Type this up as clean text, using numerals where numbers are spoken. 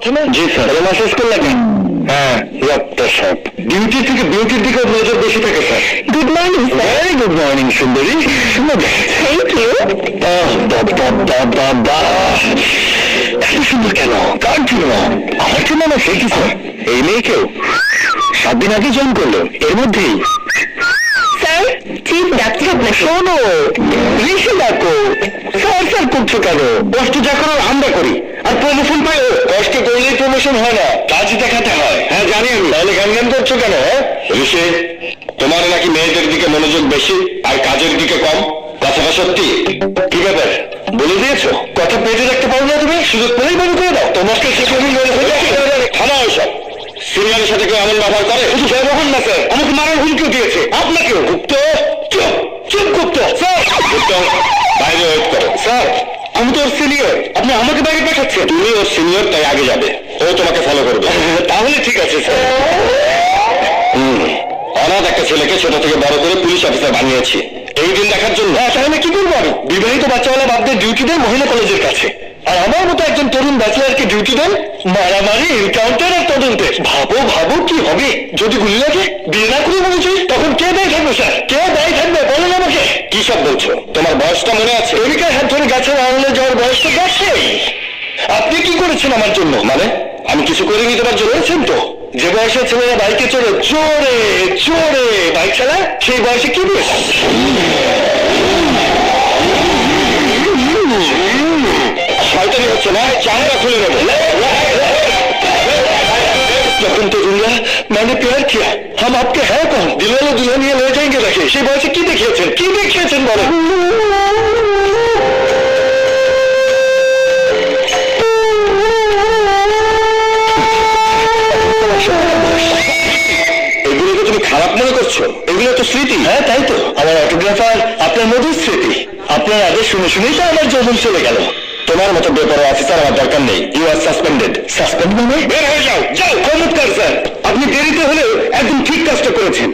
থামে। জি স্যার। শেষ করলে কেন? হ্যাঁ, রক্তা সাপ। ডিউটি থেকে বিউটির দিকে নজর বেশি থাকে sir. Good morning sir. Very good morning সুন্দরী। Thank you. এত সুন্দর কেন? কার জন্য? আমার জন্য না, সে কি স্যার? এই মেয়েকেও 7 দিন আগে জয়েন করলো, এর মধ্যেই। স্যার, চিফ ডাকছে আপনাকে। শোনো, ঋষি ডাকো। স্যার স্যার করছো কেন? কষ্ট যা করো আমরা করি, আর প্রমোশন পাই ও। কষ্ট করলেই প্রমোশন হয় না, কাজ দেখাতে হয়। হ্যাঁ জানি আমি। তাহলে জ্ঞান জ্ঞান করছো কেন? ঋষি, তোমার নাকি মেয়েদের দিকে মনোযোগ বেশি আর কাজের দিকে কম, কথাটা সত্যি? কি ব্যাপার, বলে দিয়েছো? কথা পেটে রাখতে পারো না তুমি? সুযোগ পেলেই মনে করে দাও। তোমাকে সেখানে থানা ওইসব সিনিয়রের সাথে কেউ এমন ব্যবহার করে? শুধু ব্যবহার না স্যার, আমাকে মারার হুমকিও দিয়েছে। আপনাকেও? গুপ্ত, চুপ চুপ গুপ্ত। স্যার গুপ্ত, বাইরে ওয়েট করো। স্যার, আমি তো ওর সিনিয়র, আপনি আমাকে বাইরে পাঠাচ্ছেন? তুমি ওর সিনিয়র, তাই আগে যাবে, ও তোমাকে ফলো করবে। তাহলে ঠিক আছে স্যার। অনাথ একটা ছেলেকে ছোট থেকে বড় করে পুলিশ অফিসার বানিয়েছি এই দিন দেখার জন্য। তাহলে কি করবো আমি? বিবাহিত বাচ্চাওয়ালা বাপদের ডিউটি দেন মহিলা কলেজের কাছে, আর আমার মতো একজন তরুণ ব্যাচেলারকে ডিউটি দেন মারামারি, এনকাউন্টার আর তদন্তে। ভাবো ভাবো কি হবে যদি গুলি লাগে? বিয়ে না করে বলেছি, তখন কে দায়ী থাকবে স্যার? কে দায়ী থাকবে বলেন আমাকে? কি সব বলছো? তোমার বয়সটা মনে আছে? এরিকার হাত ধরে গাছের আড়ালে যাওয়ার বয়স তো গেছে। আপনি কি করেছেন আমার জন্য? মানে আমি কিছু করিনি তোমার জন্য? করেছেন তো। যে বয়সে ছেলেরা বাইকে চড়ে জোরে জোরে বাইক চালায়, সেই বয়সে কি দিয়ে শয়তানি হচ্ছে না, চামড়া খুলে নেবে। যখন তো দুনিয়া मैंने प्यार किया, हम आपके हैं कौन? दिलवाले दुल्हनिया ले जाएंगे रखे, সেই বয়সে কি দেখিয়েছেন? কি দেখিয়েছেন বলেন? এগুলোকে তুমি খারাপ মনে করছো? এগুলো তো স্মৃতি। হ্যাঁ তাই তো, আমার অটোগ্রাফার আপনার মধুর স্মৃতি। আপনার আদেশ শুনে শুনেই তো আমার যৌবন চলে গেল। তোমার মতো বেপরোয়া অফিসার আমার দরকার নেই। You are suspended. সাসপেন্ড মানে? বের হয়ে যাও। যাও। চমৎকার স্যার, আপনি দেরিতে হলেও একদম ঠিক কাজটা করেছেন।